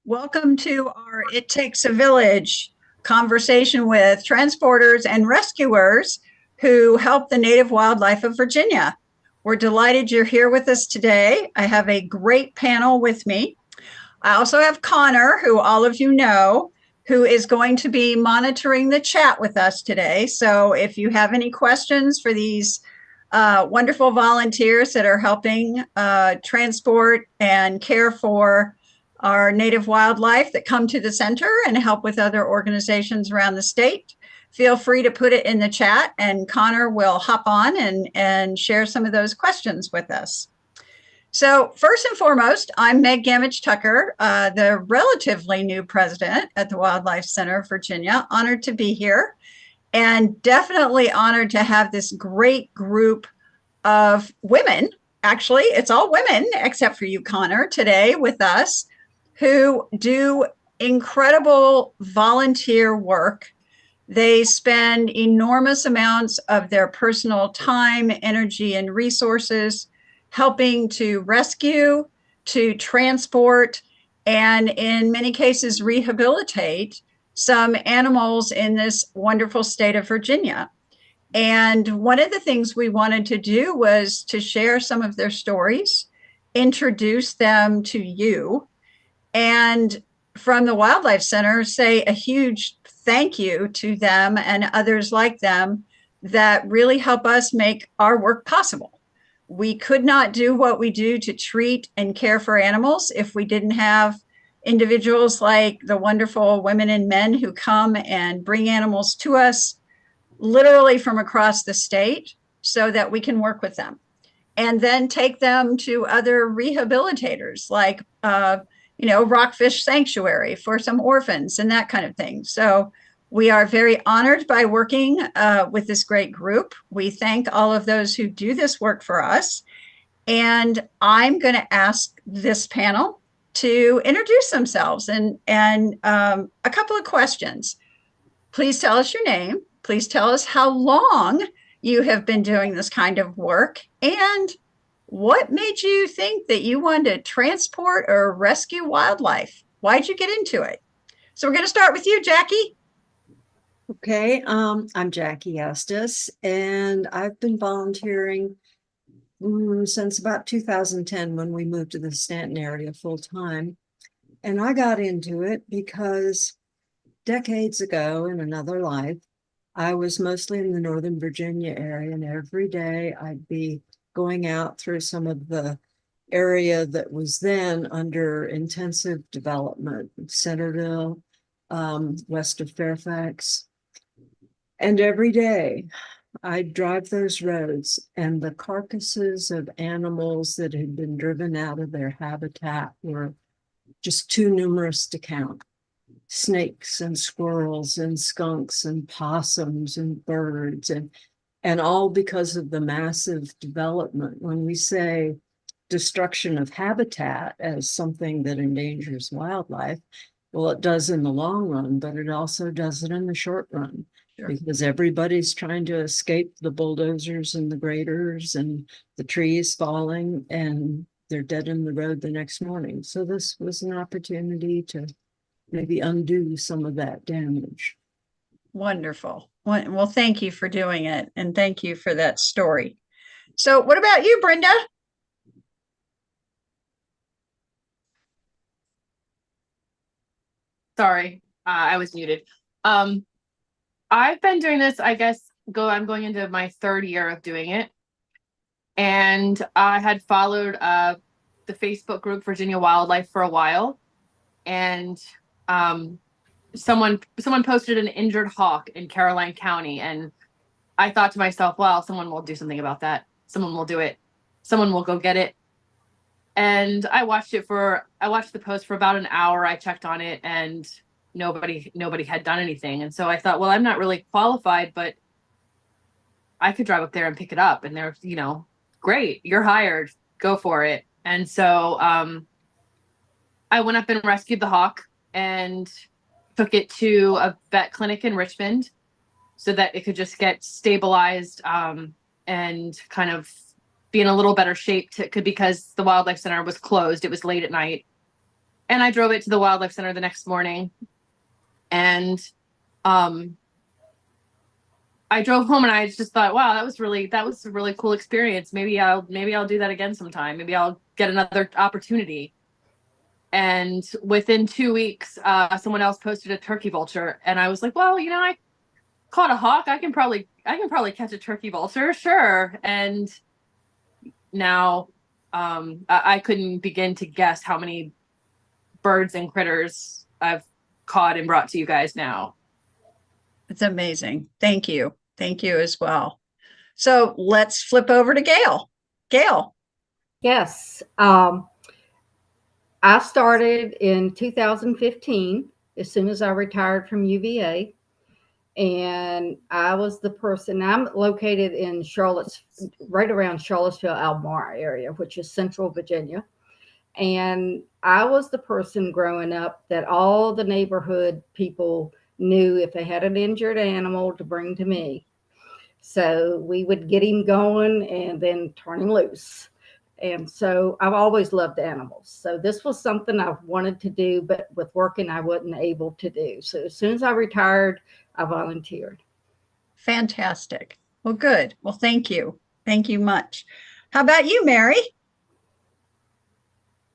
Welcome to our It Takes a Village conversation with transporters and rescuers who help the native wildlife of Virginia. We're delighted you're here with us today. I have a great panel with me. I also have Connor, who all of you know, who is going to be monitoring the chat with us today. So if you have any questions for these wonderful volunteers that are helping transport and care for our native wildlife that come to the center and help with other organizations around the state, feel free to put it in the chat and Connor will hop on and share some of those questions with us. So first and foremost, I'm Meg Gamage-Tucker, the relatively new president at the Wildlife Center of Virginia. Honored to be here and definitely honored to have this great group of women. Actually, it's all women except for you, Connor, today with us, who do incredible volunteer work. They spend enormous amounts of their personal time, energy, and resources helping to rescue, to transport, and in many cases rehabilitate some animals in this wonderful state of Virginia. And one of the things we wanted to do was to share some of their stories, introduce them to you, and from the Wildlife Center, say a huge thank you to them and others like them that really help us make our work possible. We could not do what we do to treat and care for animals if we didn't have individuals like the wonderful women and men who come and bring animals to us literally from across the state so that we can work with them and then take them to other rehabilitators like Rockfish Sanctuary for some orphans and that kind of thing. So we are very honored by working with this great group. We thank all of those who do this work for us. And I'm going to ask this panel to introduce themselves and a couple of questions. Please tell us your name. Please tell us how long you have been doing this kind of work and what made you think that you wanted to transport or rescue wildlife? Why'd you get into it? So we're going to start with you, Jackie. Okay, I'm Jackie Estes, and I've been volunteering since about 2010 when we moved to the Stanton area full time. And I got into it because decades ago in another life, I was mostly in the Northern Virginia area, and every day I'd be going out through some of the area that was then under intensive development, Centerville, west of Fairfax. And every day I'd drive those roads and the carcasses of animals that had been driven out of their habitat were just too numerous to count. Snakes and squirrels and skunks and possums and birds and all because of the massive development. When we say destruction of habitat as something that endangers wildlife, well, it does in the long run, but it also does it in the short run. Sure. Because everybody's trying to escape the bulldozers and the graders and the trees falling, and they're dead in the road the next morning. So this was an opportunity to maybe undo some of that damage. Wonderful. Well, thank you for doing it. And thank you for that story. So what about you, Brenda? Sorry, I was muted. I've been doing this, I guess, I'm going into my third year of doing it. And I had followed the Facebook group Virginia Wildlife for a while. And someone posted an injured hawk in Caroline County. And I thought to myself, well, someone will do something about that. Someone will do it. Someone will go get it. And I watched the post for about an hour. I checked on it and nobody had done anything. And so I thought, well, I'm not really qualified, but I could drive up there and pick it up. And they're, great, you're hired, go for it. And so I went up and rescued the hawk and took it to a vet clinic in Richmond so that it could just get stabilized and kind of be in a little better shape because the Wildlife Center was closed. It was late at night. And I drove it to the Wildlife Center the next morning. And I drove home and I just thought, wow, that was a really cool experience. Maybe I'll do that again sometime. Maybe I'll get another opportunity. And within 2 weeks, someone else posted a turkey vulture, and I was like, well, I caught a hawk. I can probably catch a turkey vulture, sure. And now, I couldn't begin to guess how many birds and critters I've caught and brought to you guys now. It's amazing. Thank you. Thank you as well. So let's flip over to Gail. Gail. Yes. I started in 2015, as soon as I retired from UVA. And I was the person, I'm located in right around Charlottesville, Albemarle area, which is central Virginia. And I was the person growing up that all the neighborhood people knew if they had an injured animal to bring to me. So we would get him going and then turn him loose. And so I've always loved animals. So this was something I've wanted to do, but with working, I wasn't able to do. So as soon as I retired, I volunteered. Fantastic. Well, good. Well, thank you. Thank you much. How about you, Mary?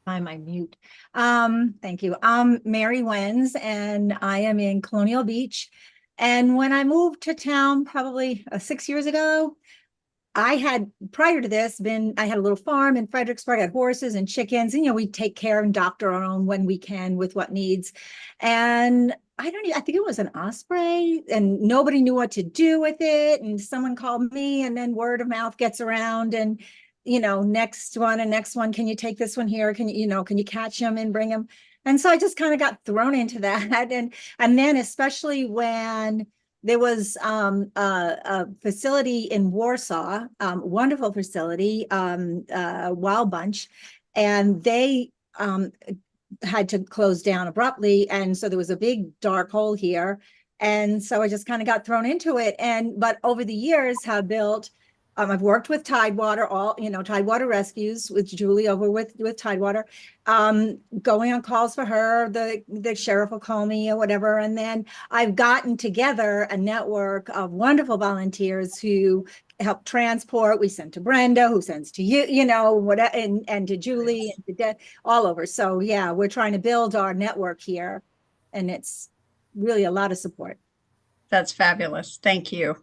I'm on mute. Thank you. I'm Mary Wenz, and I am in Colonial Beach. And when I moved to town, probably 6 years ago, I had, prior to this, I had a little farm in Fredericksburg. I had horses and chickens, and we take care and doctor our own when we can with what needs. And I think it was an osprey, and nobody knew what to do with it. And someone called me, and then word of mouth gets around, and next one, can you take this one here? Can you catch him and bring him? And so I just kind of got thrown into that. And then especially when there was a facility in Warsaw, wonderful facility, Wild Bunch, and they had to close down abruptly. And so there was a big dark hole here. And so I just kind of got thrown into it. But over the years have built, I've worked with Tidewater, Tidewater Rescues with Julie over with Tidewater, going on calls for her, the sheriff will call me or whatever. And then I've gotten together a network of wonderful volunteers who help transport. We send to Brenda, who sends to you, and to Julie, and to all over. So yeah, we're trying to build our network here, and it's really a lot of support. That's fabulous. Thank you.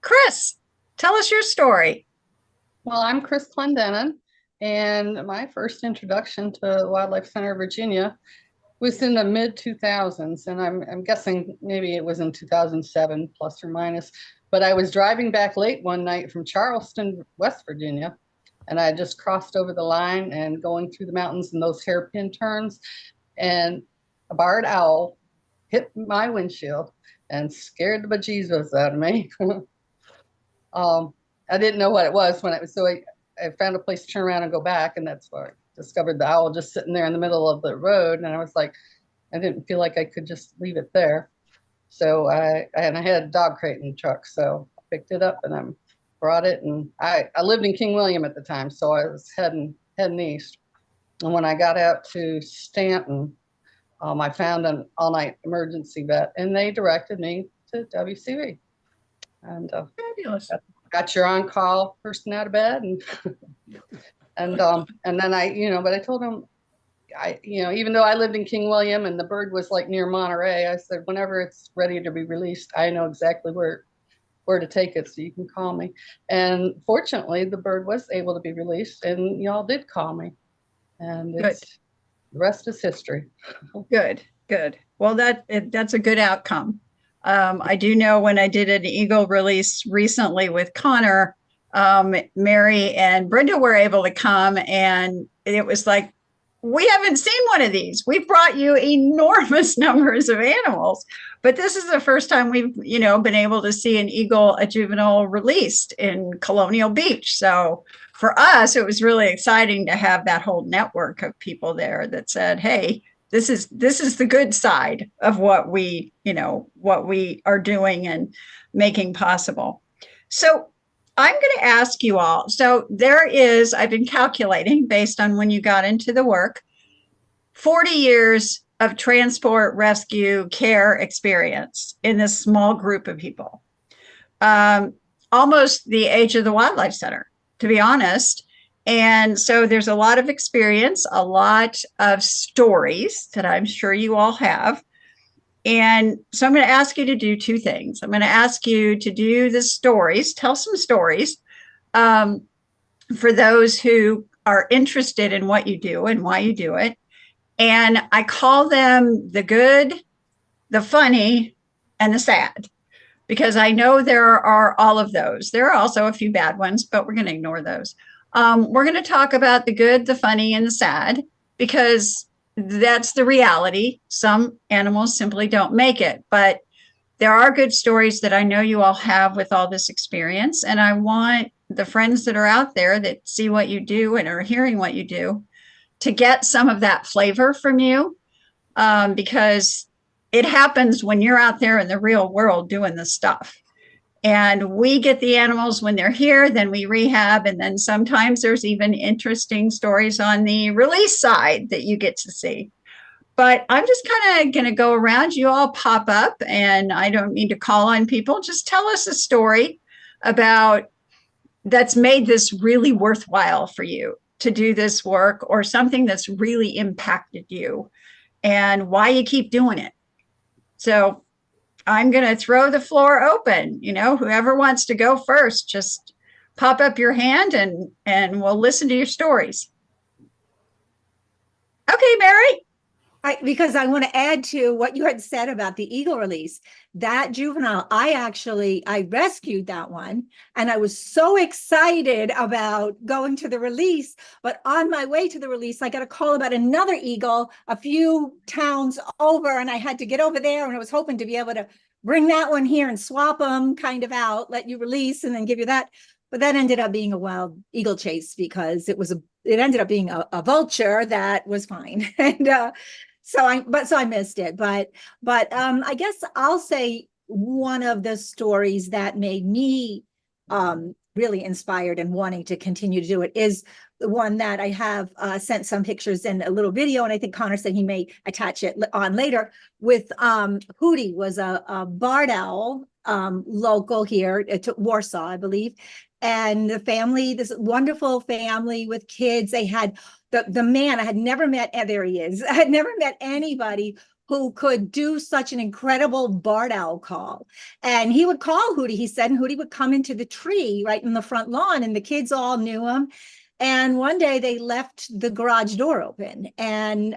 Chris, tell us your story. Well, I'm Chris Clendenin, and my first introduction to Wildlife Center Virginia was in the mid-2000s, and I'm guessing maybe it was in 2007, plus or minus, but I was driving back late one night from Charleston, West Virginia, and I just crossed over the line and going through the mountains in those hairpin turns, and a barred owl hit my windshield and scared the bejesus out of me. I didn't know what it was so I found a place to turn around and go back, and that's where I discovered the owl just sitting there in the middle of the road. And I was like, I didn't feel like I could just leave it there. So I had a dog crate in the truck, so I picked it up and I brought it. And I lived in King William at the time, so I was heading east. And when I got out to Stanton, I found an all-night emergency vet, and they directed me to WCV. And Fabulous. Got your on-call person out of bed, and and then but I told him, even though I lived in King William and the bird was like near Monterey, I said, whenever it's ready to be released, I know exactly where to take it, so you can call me. And fortunately, the bird was able to be released, and y'all did call me, and the rest is history. Good. Well, that's a good outcome. I do know when I did an eagle release recently with Connor, Mary and Brenda were able to come, and it was like, we haven't seen one of these. We've brought you enormous numbers of animals, but this is the first time we've, been able to see a juvenile released in Colonial Beach. So for us, it was really exciting to have that whole network of people there that said, hey, this is the good side of what we are doing and making possible. So I'm going to ask you all. So I've been calculating based on when you got into the work, 40 years of transport, rescue, care experience in this small group of people. Almost the age of the Wildlife Center, to be honest. And so there's a lot of experience, a lot of stories that I'm sure you all have. And so I'm going to ask you to do two things. I'm going to ask you to do the stories, tell some stories for those who are interested in what you do and why you do it. And I call them the good, the funny, and the sad, because I know there are all of those. There are also a few bad ones, but we're going to ignore those. We're going to talk about the good, the funny, and the sad, because that's the reality. Some animals simply don't make it, but there are good stories that I know you all have with all this experience. And I want the friends that are out there that see what you do and are hearing what you do to get some of that flavor from you, because it happens when you're out there in the real world doing the stuff. And we get the animals when they're here, then we rehab. And then sometimes there's even interesting stories on the release side that you get to see. But I'm just kind of going to go around. You all pop up, and I don't need to call on people. Just tell us a story about that's made this really worthwhile for you to do this work, or something that's really impacted you and why you keep doing it. So I'm going to throw the floor open. Whoever wants to go first, just pop up your hand and we'll listen to your stories. Okay, Mary. Because I want to add to what you had said about the eagle release. That juvenile, I rescued that one, and I was so excited about going to the release. But on my way to the release, I got a call about another eagle a few towns over, and I had to get over there, and I was hoping to be able to bring that one here and swap them kind of out, let you release, and then give you that. But that ended up being a wild eagle chase, because it ended up being a vulture that was fine. And so I missed it. But I guess I'll say one of the stories that made me really inspired and wanting to continue to do it is the one that I have sent some pictures and a little video, and I think Connor said he may attach it on later, with Hootie. Was a barred owl, local here to Warsaw, I believe. And the family, this wonderful family with kids, they had the man I had never met. There he is. I had never met anybody who could do such an incredible barred owl call. And he would call Hootie, he said, and Hootie would come into the tree right in the front lawn, and the kids all knew him. And one day they left the garage door open, and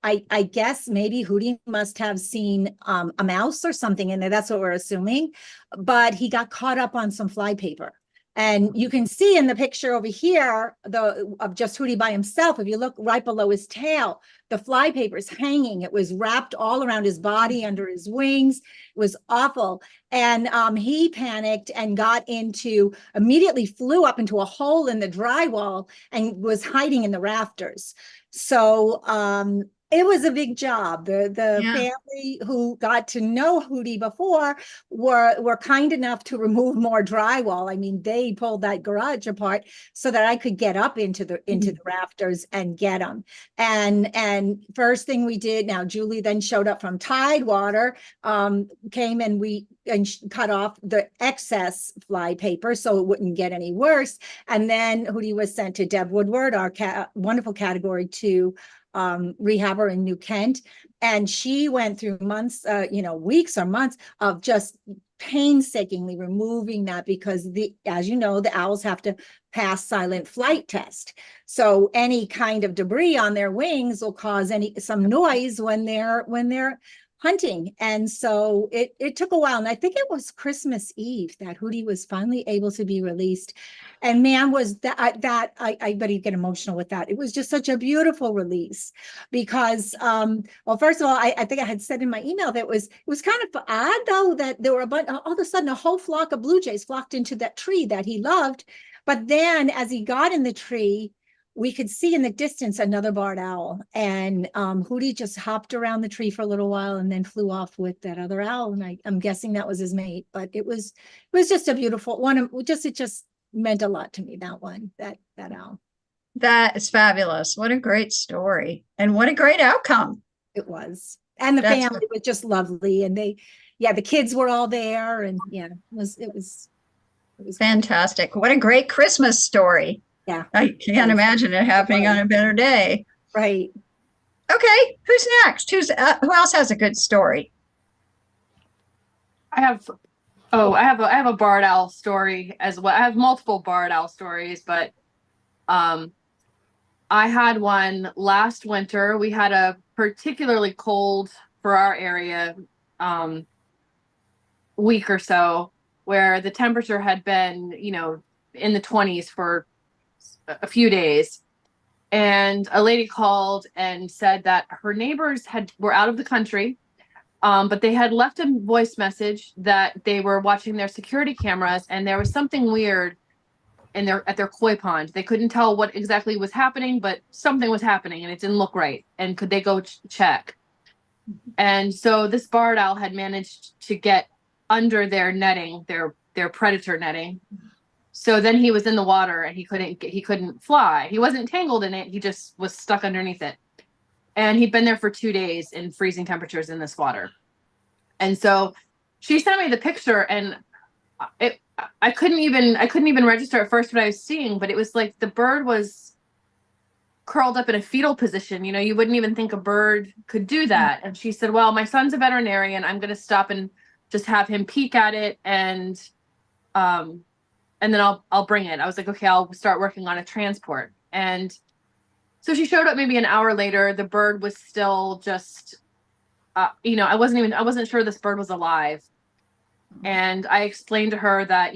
I guess maybe Hootie must have seen a mouse or something in there. That's what we're assuming. But he got caught up on some fly paper. And you can see in the picture over here of just Hootie by himself. If you look right below his tail, the fly paper is hanging. It was wrapped all around his body, under his wings. It was awful. And he panicked and immediately flew up into a hole in the drywall and was hiding in the rafters. So it was a big job. The family who got to know Hootie before were kind enough to remove more drywall. I mean, they pulled that garage apart so that I could get up into the rafters and get him. And first thing we did, now Julie then showed up from Tidewater, came and cut off the excess fly paper so it wouldn't get any worse. And then Hootie was sent to Deb Woodward, our wonderful Category 2 rehabber in New Kent, and she went through months, weeks or months of just painstakingly removing that, because as you know, the owls have to pass silent flight test. So any kind of debris on their wings will cause some noise when they're hunting. And so it took a while. And I think it was Christmas Eve that Hootie was finally able to be released. And man, was I bet he'd get emotional with that. It was just such a beautiful release, because, well, first of all, I think I had said in my email that it was kind of odd, though, that there were all of a sudden a whole flock of blue jays flocked into that tree that he loved. But then as he got in the tree, we could see in the distance another barred owl, and Hootie just hopped around the tree for a little while and then flew off with that other owl. And I'm guessing that was his mate, but it was just a beautiful one. It just meant a lot to me, that one, that owl. That is fabulous. What a great story. And what a great outcome. It was. And the That's family was just lovely. And the kids were all there. And yeah, it was Fantastic. What a great Christmas story. Yeah. I can't imagine it happening on a better day. Right. Okay, who's next? Who else has a good story? I have a barred owl story as well. I have multiple barred owl stories, but I had one last winter. We had a particularly cold for our area week or so, where the temperature had been, in the 20s for a few days. And a lady called and said that her neighbors were out of the country, but they had left a voice message that they were watching their security cameras and there was something weird at their koi pond. They couldn't tell what exactly was happening, but something was happening and it didn't look right. And could they go check? And so this barred owl had managed to get under their netting, their predator netting. So then he was in the water and he couldn't fly. He wasn't tangled in it. He just was stuck underneath it. And he'd been there for 2 days in freezing temperatures in this water. And so she sent me the picture and I couldn't even register at first what I was seeing, but it was like the bird was curled up in a fetal position. You wouldn't even think a bird could do that. And she said, well, my son's a veterinarian. I'm going to stop and just have him peek at it and then I'll bring it. I was like, okay, I'll start working on a transport. And so she showed up maybe an hour later. The bird was still just, I wasn't sure this bird was alive. And I explained to her that,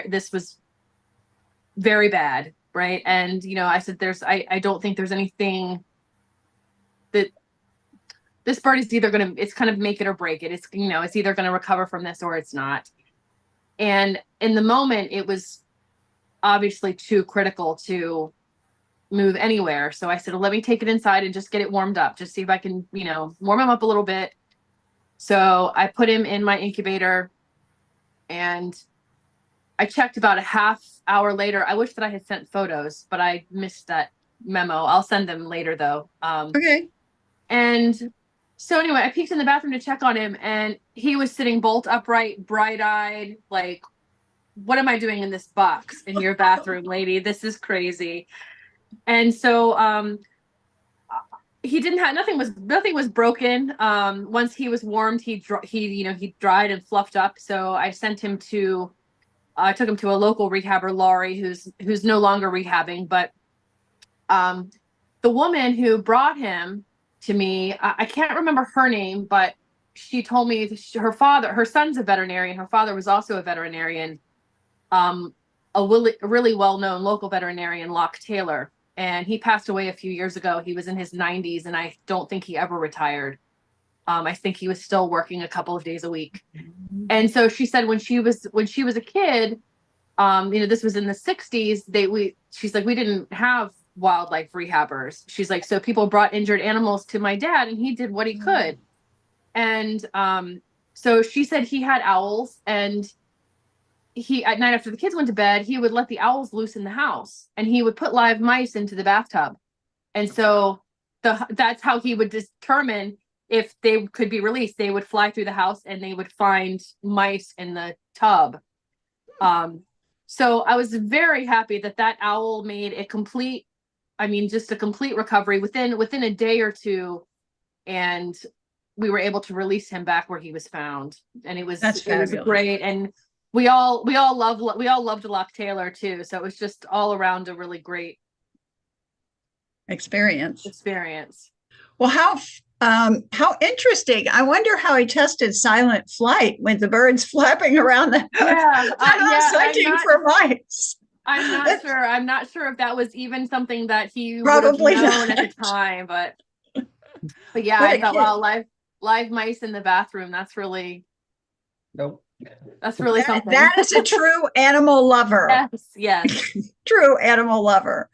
this was very bad. Right. And, I said, I don't think there's anything that this bird is either it's kind of make it or break it. It's, it's either going to recover from this or it's not. And in the moment, it was obviously too critical to move anywhere. So I said, let me take it inside and just get it warmed up. Just see if I can, warm him up a little bit. So I put him in my incubator and I checked about a half hour later. I wish that I had sent photos, but I missed that memo. I'll send them later though. Okay. And so anyway, I peeked in the bathroom to check on him and he was sitting bolt upright, bright-eyed, like, what am I doing in this box in your bathroom, lady? This is crazy. And so he didn't have nothing was broken. Once he was warmed, he dried and fluffed up. So I took him to a local rehabber, Laurie, who's no longer rehabbing, but the woman who brought him to me, I can't remember her name, but she told me her son's a veterinarian. Her father was also a veterinarian, a really well-known local veterinarian, Locke Taylor. And he passed away a few years ago. He was in his 90s and I don't think he ever retired. I think he was still working a couple of days a week. And so she said when she was a kid, this was in the 60s, she's like, we didn't have wildlife rehabbers. She's like, so people brought injured animals to my dad and he did what he could. And so she said he had owls and at night after the kids went to bed, he would let the owls loose in the house and he would put live mice into the bathtub. And so that's how he would determine if they could be released. They would fly through the house and they would find mice in the tub. So I was very happy that owl made a complete recovery within a day or two. And we were able to release him back where he was found. And it was great. And we all loved Locke Taylor too. So it was just all around a really great experience. Well, how interesting. I wonder how he tested silent flight with the birds flapping around the house hunting for mice. I'm not sure if that was even something that he probably would have known at the time, but yeah, I thought, wow, live mice in the bathroom. That's really something. That is a true animal lover. Yes. True animal lover.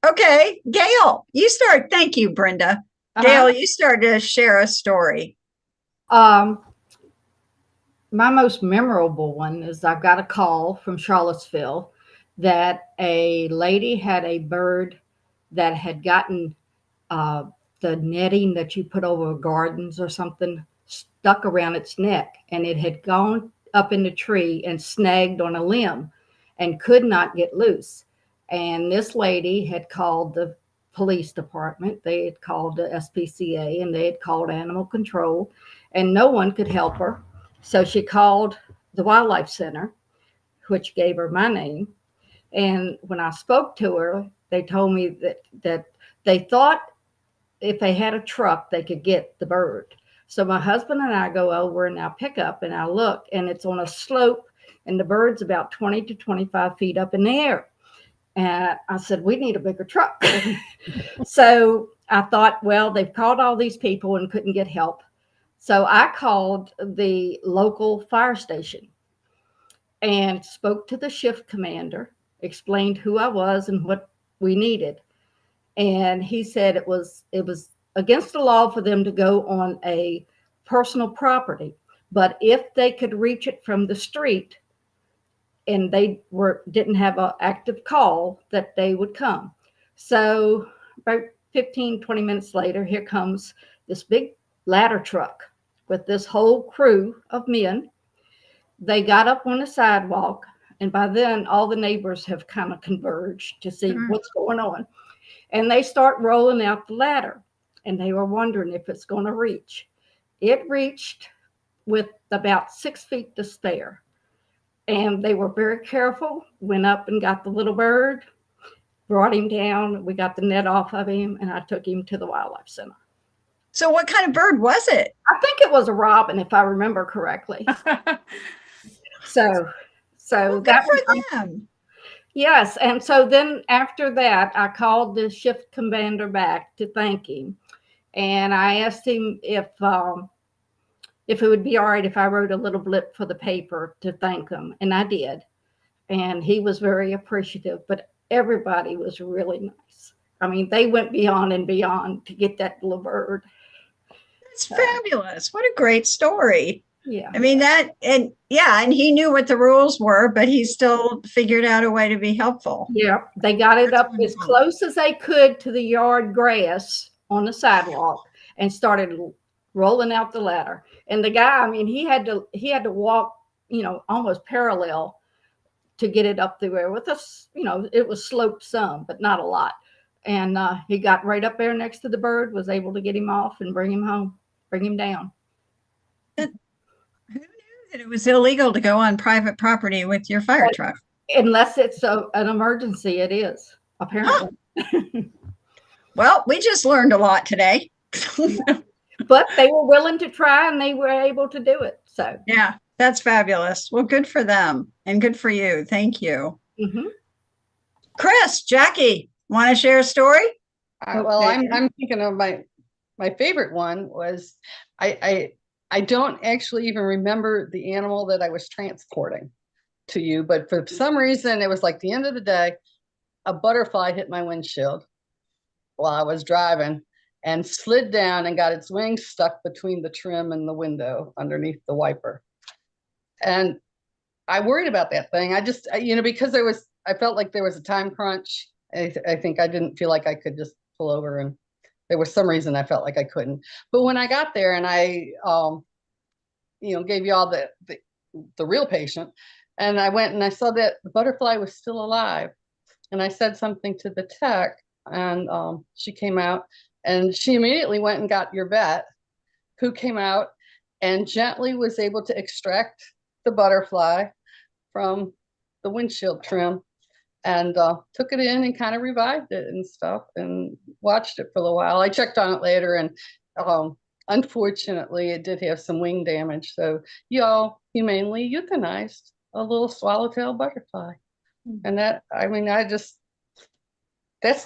Okay, Gail, you start. Thank you, Brenda. Gail, you start to share a story. My most memorable one is I got a call from Charlottesville that a lady had a bird that had gotten the netting that you put over gardens or something stuck around its neck, and it had gone up in the tree and snagged on a limb and could not get loose. And this lady had called the police department, they had called the SPCA, and they had called animal control, and no one could help her. So she called the Wildlife Center, which gave her my name. And when I spoke to her, they told me that they thought if they had a truck, they could get the bird. So my husband and I go over and I pick up and I look, and it's on a slope, and the bird's about 20 to 25 feet up in the air. And I said, we need a bigger truck. So I thought, well, they've called all these people and couldn't get help. So I called the local fire station and spoke to the shift commander, explained who I was and what we needed. And he said it was against the law for them to go on a personal property, but if they could reach it from the street and they didn't have an active call, that they would come. So about 15, 20 minutes later, here comes this big ladder truck with this whole crew of men. They got up on the sidewalk, and by then all the neighbors have kind of converged to see what's going on. And they start rolling out the ladder, and they were wondering if it's going to reach. It reached with about 6 feet to spare. And they were very careful, went up and got the little bird, brought him down. We got the net off of him, and I took him to the Wildlife Center. So what kind of bird was it? I think it was a robin, if I remember correctly. So Well, good for them. Yes. And so then after that, I called the shift commander back to thank him. And I asked him if it would be all right if I wrote a little blip for the paper to thank him. And I did. And he was very appreciative, but everybody was really nice. I mean, they went beyond and beyond to get that little bird. That's fabulous. What a great story. Yeah. I mean, and he knew what the rules were, but he still figured out a way to be helpful. Yeah. They got it That's up wonderful. as close as they could to the yard grass on the sidewalk and started rolling out the ladder. And the guy, I mean, he had to walk, almost parallel to get it up through there with us. It was sloped some, but not a lot. And he got right up there next to the bird, was able to get him off and bring him home, bring him down. Who knew that it was illegal to go on private property with your fire truck? Unless it's an emergency, it is, apparently. Well, we just learned a lot today. But they were willing to try, and they were able to do it. So Yeah, that's fabulous. Well, good for them and good for you. Thank you. mhm. Chris, Jackie, want to share a story? Well, Okay. I'm thinking of my favorite one was I don't actually even remember the animal that I was transporting to you, but for some reason it was like the end of the day, a butterfly hit my windshield while I was driving and slid down and got its wings stuck between the trim and the window underneath the wiper. And I worried about that thing. I just, because I felt like there was a time crunch. I think I didn't feel like I could just pull over, and there was some reason I felt like I couldn't. But when I got there and I, gave you all the real patient, and I went and I saw that the butterfly was still alive, and I said something to the tech, and she came out, and she immediately went and got your vet, who came out and gently was able to extract the butterfly from the windshield trim, and took it in and kind of revived it and stuff, and watched it for a little while. I checked on it later, and unfortunately it did have some wing damage, so y'all humanely euthanized a little swallowtail butterfly. And that's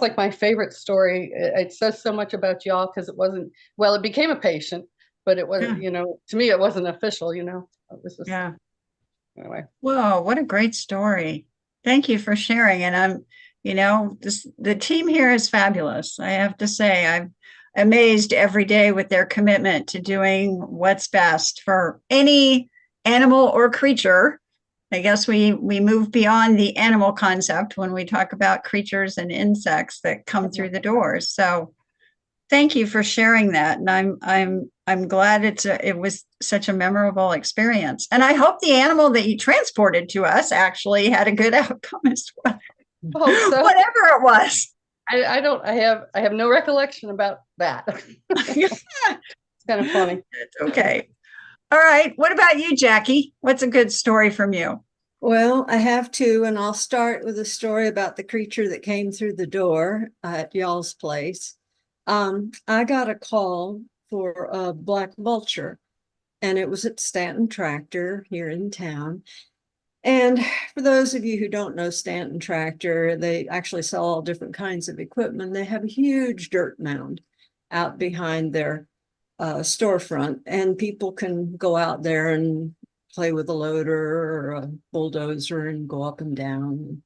like my favorite story. It says so much about y'all, because it became a patient, but it wasn't, to me, it wasn't official, it was just, anyway. Whoa, what a great story. Thank you for sharing. And the team here is fabulous. I have to say, I'm amazed every day with their commitment to doing what's best for any animal or creature I guess we move beyond the animal concept when we talk about creatures and insects that come through the doors. So thank you for sharing that. And I'm glad it was such a memorable experience. And I hope the animal that you transported to us actually had a good outcome as well. Hope so. Whatever it was. I have no recollection about that. It's kind of funny. It's okay. All right. What about you, Jackie? What's a good story from you? Well, I have two, and I'll start with a story about the creature that came through the door at y'all's place. I got a call for a black vulture, and it was at Stanton Tractor here in town. And for those of you who don't know Stanton Tractor, they actually sell all different kinds of equipment. They have a huge dirt mound out behind their storefront, and people can go out there and play with a loader or a bulldozer and go up and down.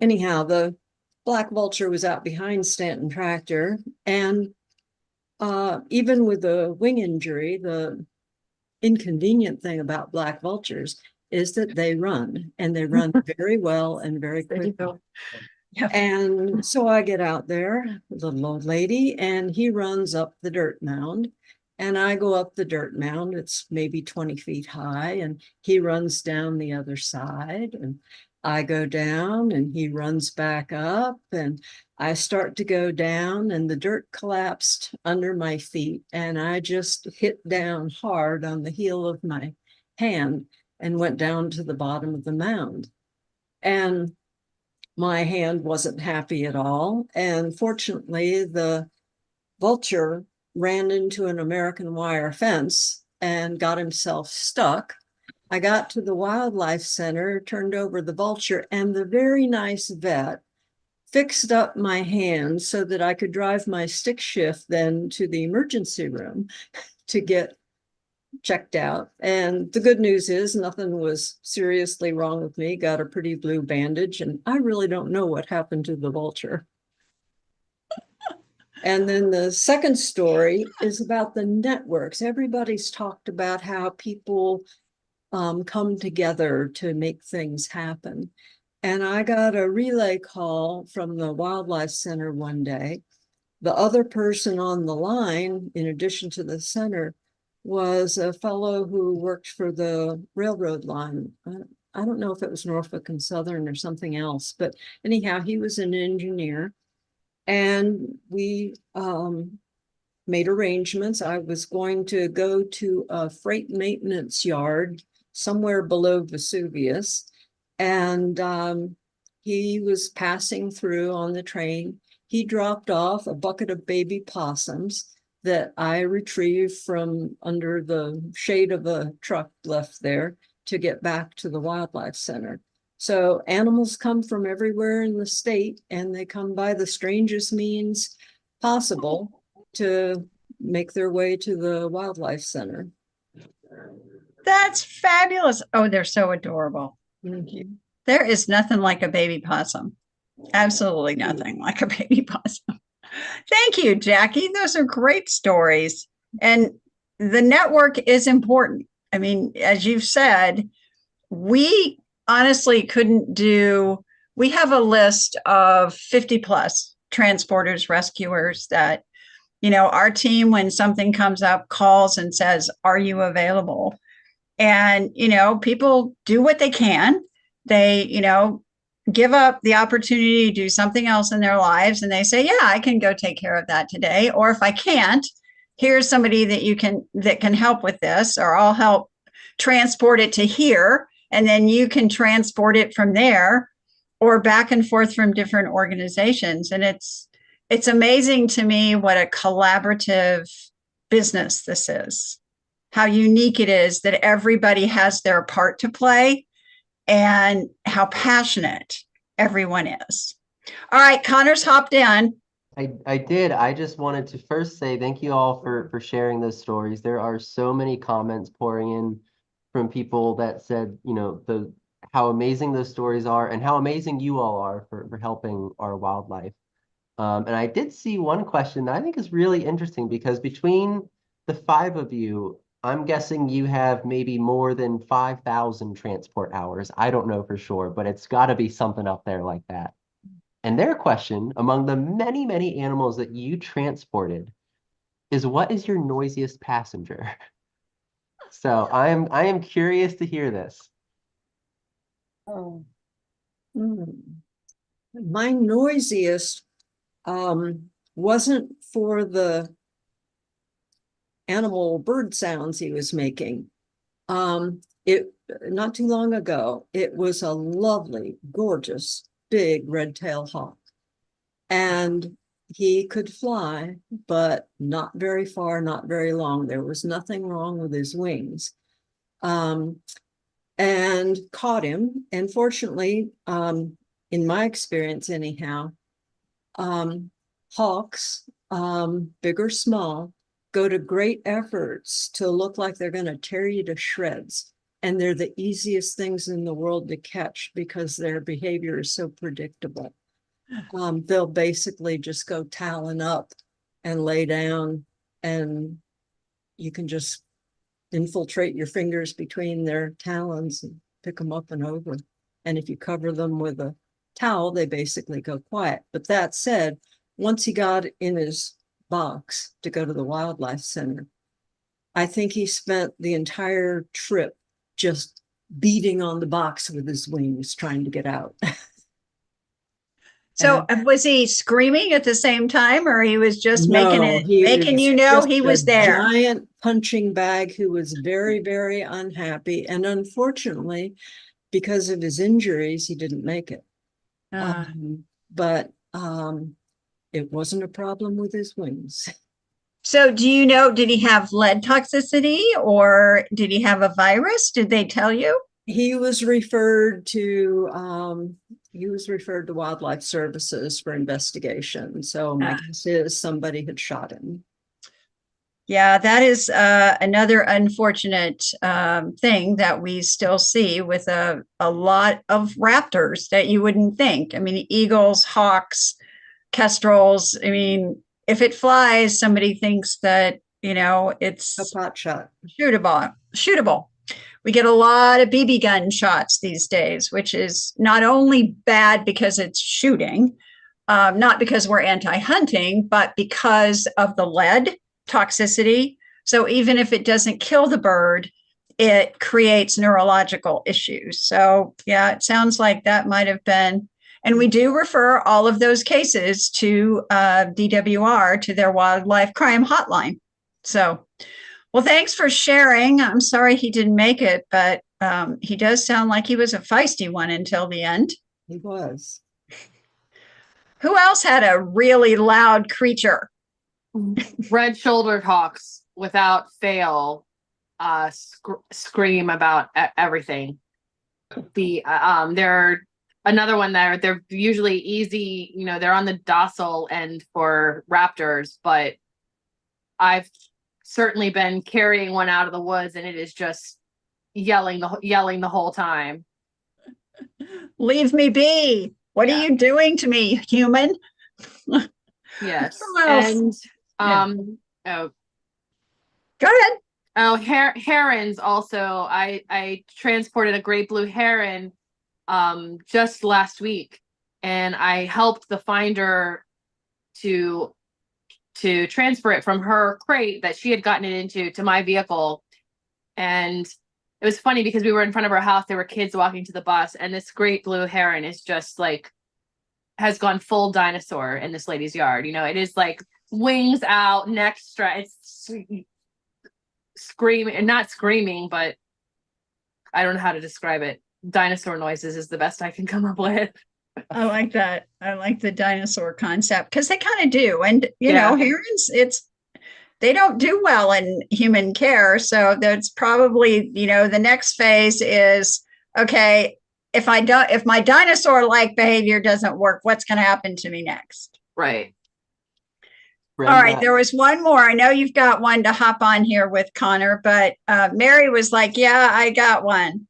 Anyhow, the black vulture was out behind Stanton Tractor, and even with a wing injury, the inconvenient thing about black vultures is that they run, and they run very well and very quickly. Yep. And so I get out there, little old lady, and he runs up the dirt mound. And I go up the dirt mound. It's maybe 20 feet high, and he runs down the other side. And I go down, and he runs back up, and I start to go down, and the dirt collapsed under my feet, and I just hit down hard on the heel of my hand and went down to the bottom of the mound. And my hand wasn't happy at all. And fortunately, the vulture ran into an American wire fence and got himself stuck. I got to the Wildlife Center, turned over the vulture, and the very nice vet fixed up my hand so that I could drive my stick shift then to the emergency room to get checked out. And the good news is nothing was seriously wrong with me. Got a pretty blue bandage, and I really don't know what happened to the vulture. And then the second story is about the networks. Everybody's talked about how people come together to make things happen. And I got a relay call from the Wildlife Center one day. The other person on the line, in addition to the center, was a fellow who worked for the railroad line. I don't know if it was Norfolk and Southern or something else, but anyhow, he was an engineer. And we made arrangements. I was going to go to a freight maintenance yard somewhere below Vesuvius. And he was passing through on the train. He dropped off a bucket of baby possums that I retrieved from under the shade of a truck left there to get back to the Wildlife Center. So animals come from everywhere in the state, and they come by the strangest means possible to make their way to the Wildlife Center. That's fabulous. Oh, they're so adorable. Thank you. There is nothing like a baby possum. Absolutely nothing like a baby possum. Thank you, Jackie. Those are great stories. And the network is important. I mean, as you've said, we honestly couldn't do, we have a list of 50 plus transporters, rescuers that, you know, our team, when something comes up, calls and says, are you available? And, you know, people do what they can. They, you know, give up the opportunity to do something else in their lives. And they say, yeah, I can go take care of that today. Or if I can't, here's somebody that can help with this, or I'll help transport it to here. And then you can transport it from there or back and forth from different organizations. And it's amazing to me what a collaborative business this is, how unique it is that everybody has their part to play and how passionate everyone is. All right, Connor's hopped in. I did. I just wanted to first say thank you all for sharing those stories. There are so many comments pouring in from people that said, you know, how amazing those stories are and how amazing you all are for helping our wildlife. And I did see one question that I think is really interesting, because between the 5 of you, I'm guessing you have maybe more than 5,000 transport hours. I don't know for sure, but it's got to be something up there like that. And their question, among the many, many animals that you transported, is what is your noisiest passenger? So I am curious to hear this. Oh. My noisiest wasn't for the animal bird sounds he was making. It not too long ago, it was a lovely, gorgeous, big red-tailed hawk. And he could fly, but not very far, not very long. There was nothing wrong with his wings. And caught him. And fortunately, in my experience anyhow, hawks, big or small, go to great efforts to look like they're going to tear you to shreds. And they're the easiest things in the world to catch because their behavior is so predictable. They'll basically just go talon up and lay down, and you can just infiltrate your fingers between their talons and pick them up and over. And if you cover them with a towel, they basically go quiet. But that said, once he got in his box to go to the Wildlife Center, I think he spent the entire trip just beating on the box with his wings, trying to get out. So was he screaming at the same time, or he was just No, making you know he was there? Giant punching bag who was very, very unhappy. And unfortunately, because of his injuries, he didn't make it. But it wasn't a problem with his wings. So do you know, did he have lead toxicity or did he have a virus? Did they tell you? He was referred to Wildlife Services for investigation. So my guess is somebody had shot him. Yeah, that is another unfortunate thing that we still see with a lot of raptors that you wouldn't think. I mean, eagles, hawks, kestrels. I mean, if it flies, somebody thinks that, it's A pot shot. shootable. We get a lot of BB gun shots these days, which is not only bad because it's shooting, not because we're anti-hunting, but because of the lead toxicity. So even if it doesn't kill the bird, it creates neurological issues. So yeah, it sounds like that might have been, and we do refer all of those cases to DWR, to their wildlife crime hotline. So, well, thanks for sharing. I'm sorry he didn't make it, but he does sound like he was a feisty one until the end. He was. Who else had a really loud creature? Red-shouldered hawks, without fail, scream about everything. They're another one that they're usually easy, they're on the docile end for raptors, but I've certainly been carrying one out of the woods and it is just yelling the whole time. Leave me be. What are you doing to me, human? Yes. And oh, go ahead. Oh, herons also. I transported a great blue heron just last week, and I helped the finder to transfer it from her crate that she had gotten it into to my vehicle. And it was funny because we were in front of her house, there were kids walking to the bus, and this great blue heron is just like, has gone full dinosaur in this lady's yard. It is like wings out, neck stretched, screaming, and not screaming, but I don't know how to describe it. Dinosaur noises is the best I can come up with. I like that. I like the dinosaur concept because they kind of do. And, herons, they don't do well in human care. So that's probably, the next phase is, okay, if my dinosaur-like behavior doesn't work, what's going to happen to me next? Right. Brenda, All right, there was one more. I know you've got one to hop on here with, Connor, but Mary was like, yeah, I got one.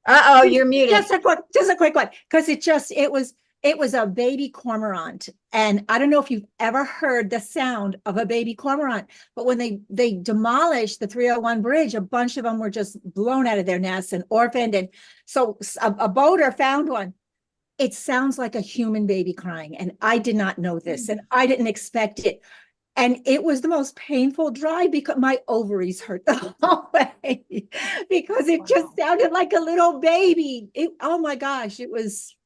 Uh-oh, you're muted. Just a quick one, because it It was a baby cormorant. And I don't know if you've ever heard the sound of a baby cormorant, but when they demolished the 301 bridge, a bunch of them were just blown out of their nests and orphaned. And so a boater found one. It sounds like a human baby crying. And I did not know this, and I didn't expect it. And it was the most painful drive because my ovaries hurt the whole way because it just sounded like a little baby. Oh my gosh, it was,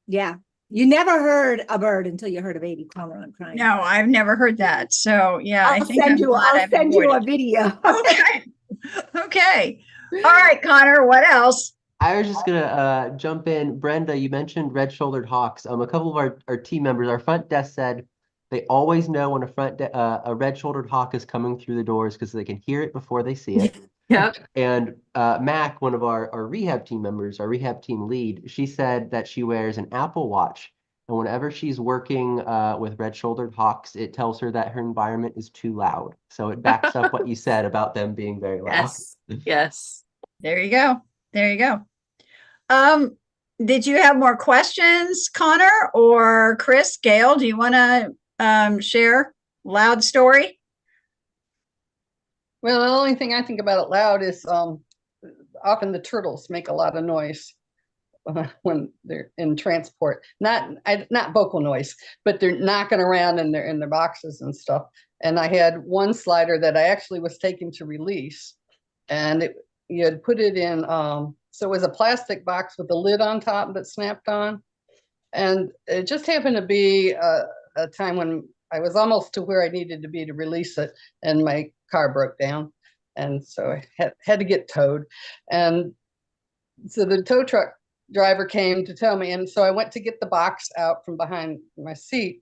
yeah. You never heard a bird until you heard a baby cormorant crying. No, I've never heard that. So yeah, I I'll think send I'm you, glad I'll I've send you a avoided. video. Okay. Okay. All right, Connor, what else? I was just gonna jump in. Brenda, you mentioned red-shouldered hawks. A couple of our team members, our front desk said they always know when a red-shouldered hawk is coming through the doors because they can hear it before they see it. Yep. And Mac, one of our rehab team members, our rehab team lead, she said that she wears an Apple Watch. And whenever she's working with red-shouldered hawks, it tells her that her environment is too loud. So it backs up what you said about them being very loud. Yes. Yes. There you go. There you go. Did you have more questions, Connor or Chris? Gail, do you want to share loud story? Well, the only thing I think about it loud is often the turtles make a lot of noise when they're in transport. Not vocal noise, but they're knocking around in their boxes and stuff. And I had one slider that I actually was taking to release, and you had put it in. So it was a plastic box with a lid on top that snapped on, and it just happened to be a time when I was almost to where I needed to be to release it, and my car broke down, and so I had to get towed. And so the tow truck driver came to tell me, and so I went to get the box out from behind my seat,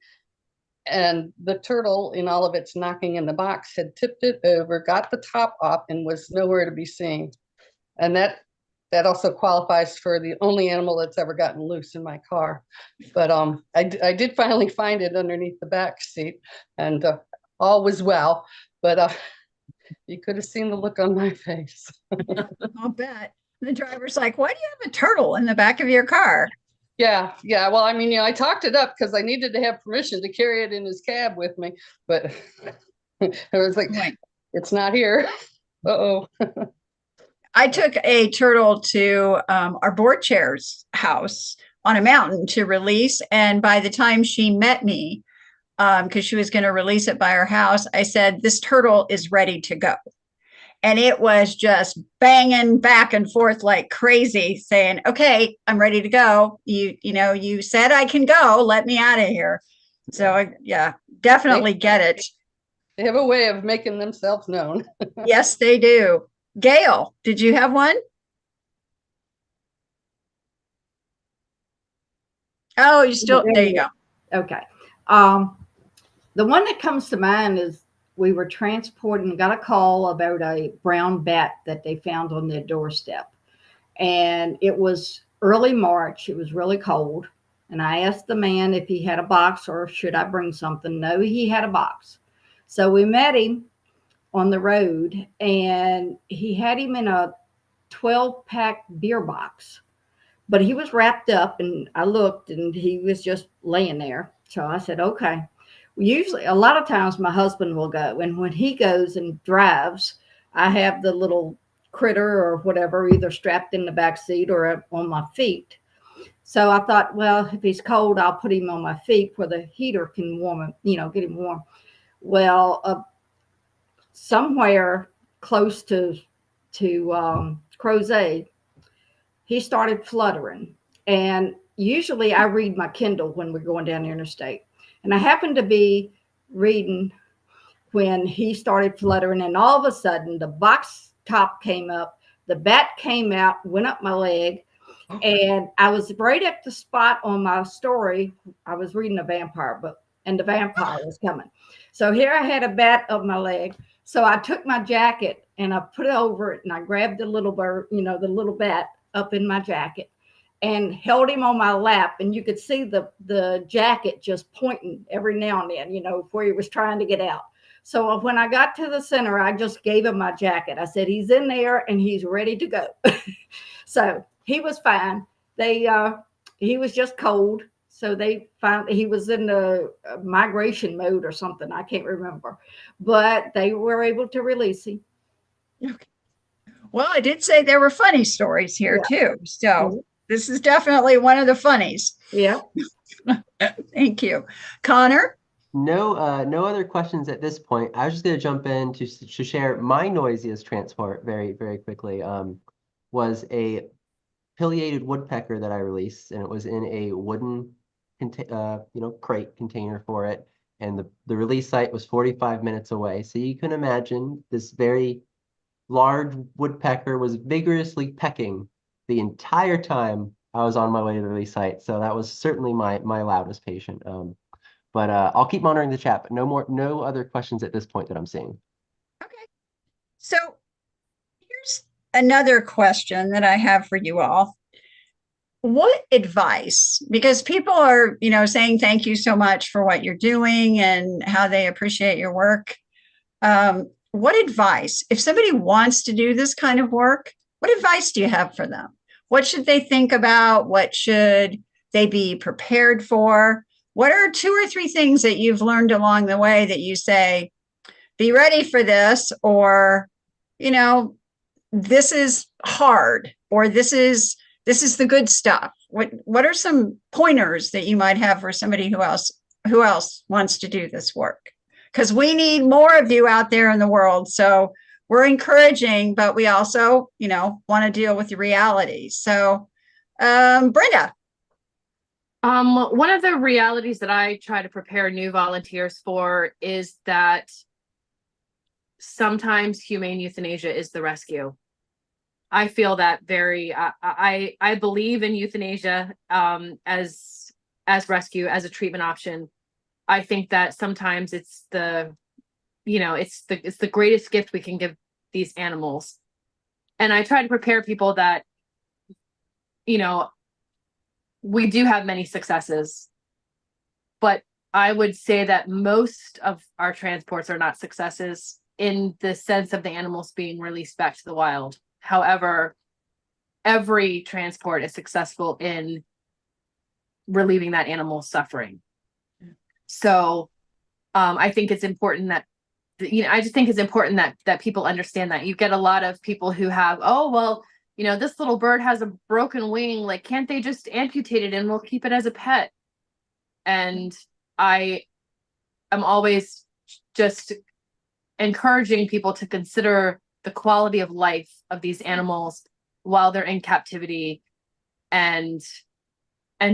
and the turtle, in all of its knocking in the box, had tipped it over, got the top off, and was nowhere to be seen. And that also qualifies for the only animal that's ever gotten loose in my car. But I did finally find it underneath the back seat, and all was well. But you could have seen the look on my face. I'll bet. The driver's like, why do you have a turtle in the back of your car? Yeah. Well, I mean, I talked it up because I needed to have permission to carry it in his cab with me. But I was like, it's not here. Uh-oh. I took a turtle to our board chair's house on a mountain to release. And by the time she met me, because she was going to release it by her house, I said, this turtle is ready to go. And it was just banging back and forth like crazy, saying, okay, I'm ready to go. You said I can go. Let me out of here. So yeah, definitely get it. They have a way of making themselves known. Yes, they do. Gail, did you have one? Oh, there you go. Okay. The one that comes to mind is we were transporting, got a call about a brown bat that they found on their doorstep. And it was early March. It was really cold. And I asked the man if he had a box or should I bring something. No, he had a box. So we met him on the road, and he had him in a 12-pack beer box, but he was wrapped up, and I looked and he was just laying there. So I said, okay. Usually a lot of times my husband will go, and when he goes and drives, I have the little critter or whatever either strapped in the back seat or on my feet. So I thought, well, if he's cold, I'll put him on my feet where the heater can warm him, get him warm. Well, somewhere close to Crozet, he started fluttering. And usually I read my Kindle when we're going down the interstate. And I happened to be reading when he started fluttering, and all of a sudden the box top came up, the bat came out, went up my leg, and I was right at the spot on my story. I was reading a vampire book, and the vampire was coming. So here I had a bat up my leg. So I took my jacket and I put it over it, and I grabbed the little bird, the little bat up in my jacket, and held him on my lap. And you could see the jacket just pointing every now and then, where he was trying to get out. So when I got to the center, I just gave him my jacket. I said, he's in there and he's ready to go. So he was fine. He was just cold. So they found he was in the migration mode or something. I can't remember, but they were able to release him. Okay. Well, I did say there were funny stories here too. So this is definitely one of the funnies. Yeah. Thank you. Connor? No other questions at this point. I was just going to jump in to share my noisiest transport very, very quickly. Was a pileated woodpecker that I released, and it was in a wooden crate container for it. And the release site was 45 minutes away. So you can imagine this very large woodpecker was vigorously pecking the entire time I was on my way to the release site. So that was certainly my loudest patient. But I'll keep monitoring the chat, but no other questions at this point that I'm seeing. Okay. So here's another question that I have for you all. What advice, because people are, saying thank you so much for what you're doing and how they appreciate your work. What advice, if somebody wants to do this kind of work, what advice do you have for them? What should they think about? What should they be prepared for? What are 2 or 3 things that you've learned along the way that you say, be ready for this, or, this is hard, or this is the good stuff? What are some pointers that you might have for somebody who else wants to do this work? Because we need more of you out there in the world. So we're encouraging, but we also, want to deal with the reality. So, Brenda. One of the realities that I try to prepare new volunteers for is that sometimes humane euthanasia is the rescue. I feel that I believe in euthanasia as rescue, as a treatment option. I think that sometimes it's the greatest gift we can give these animals. And I try to prepare people that, we do have many successes, but I would say that most of our transports are not successes in the sense of the animals being released back to the wild. However, every transport is successful in relieving that animal's suffering. So I think it's important that, I just think it's important that people understand that. You get a lot of people who have, oh, well, this little bird has a broken wing. Like, can't they just amputate it and we'll keep it as a pet? And I am always just encouraging people to consider the quality of life of these animals while they're in captivity, and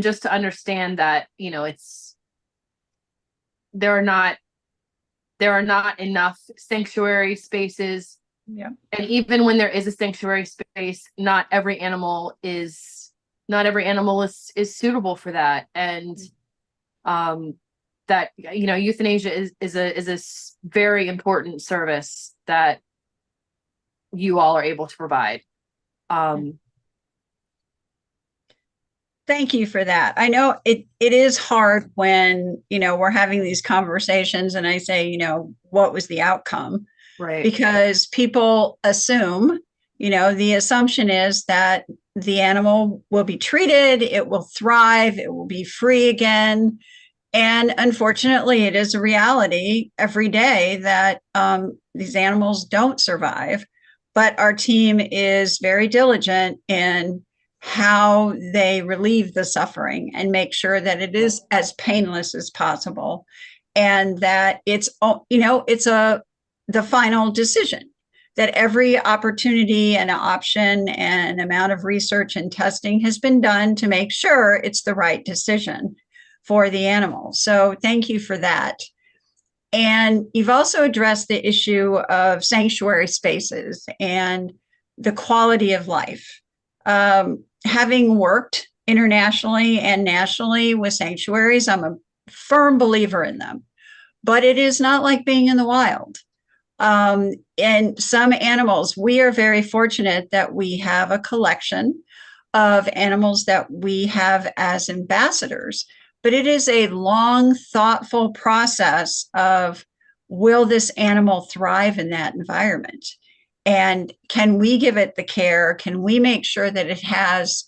just to understand that, there are not enough sanctuary spaces. Yeah. And even when there is a sanctuary space, not every animal is suitable for that. And that, euthanasia is a very important service that you all are able to provide. Thank you for that. I know it is hard when, we're having these conversations and I say, what was the outcome? Right. Because people assume, the assumption is that the animal will be treated, it will thrive, it will be free again. And unfortunately, it is a reality every day that these animals don't survive. But our team is very diligent in how they relieve the suffering and make sure that it is as painless as possible, and that it's the final decision, that every opportunity and option and amount of research and testing has been done to make sure it's the right decision for the animal. So thank you for that. And you've also addressed the issue of sanctuary spaces and the quality of life. Having worked internationally and nationally with sanctuaries, I'm a firm believer in them, but it is not like being in the wild. And some animals, we are very fortunate that we have a collection of animals that we have as ambassadors, but it is a long, thoughtful process of, will this animal thrive in that environment? And can we give it the care? Can we make sure that it has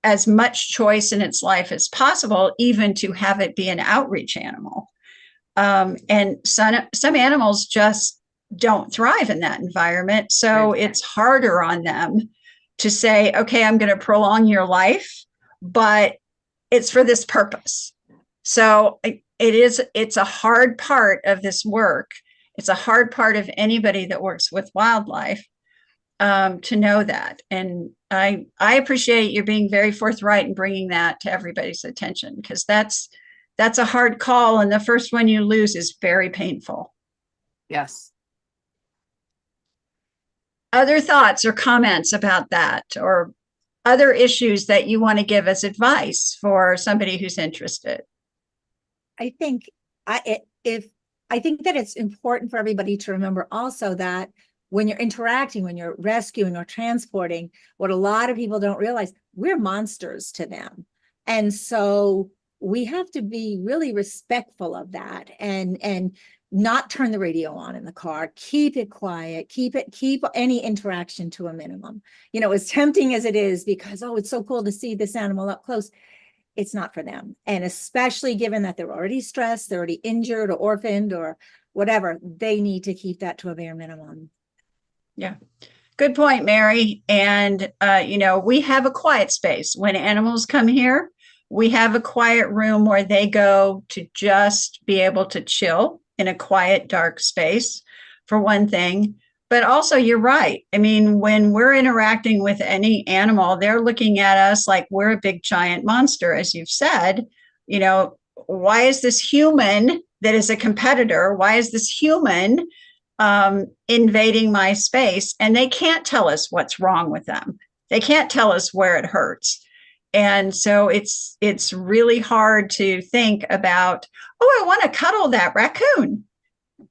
as much choice in its life as possible, even to have it be an outreach animal. And some animals just don't thrive in that environment. So it's harder on them to say, okay, I'm going to prolong your life, but it's for this purpose. So it's a hard part of this work. It's a hard part of anybody that works with wildlife, to know that. And I appreciate you being very forthright and bringing that to everybody's attention, because that's a hard call. And the first one you lose is very painful. Yes. Other thoughts or comments about that, or other issues that you want to give as advice for somebody who's interested? I think I think that it's important for everybody to remember also that when you're interacting, when you're rescuing or transporting, what a lot of people don't realize, we're monsters to them. And so we have to be really respectful of that, and not turn the radio on in the car, keep it quiet, keep any interaction to a minimum. You know, as tempting as it is, because, oh, it's so cool to see this animal up close, it's not for them. And especially given that they're already stressed, they're already injured or orphaned or whatever, they need to keep that to a bare minimum. Yeah. Good point, Mary. And, we have a quiet space. When animals come here, we have a quiet room where they go to just be able to chill in a quiet, dark space, for one thing. But also, you're right. I mean, when we're interacting with any animal, they're looking at us like we're a big, giant monster, as you've said. Why is this human that is a competitor? Why is this human invading my space? And they can't tell us what's wrong with them. They can't tell us where it hurts. And so it's really hard to think about, oh, I want to cuddle that raccoon,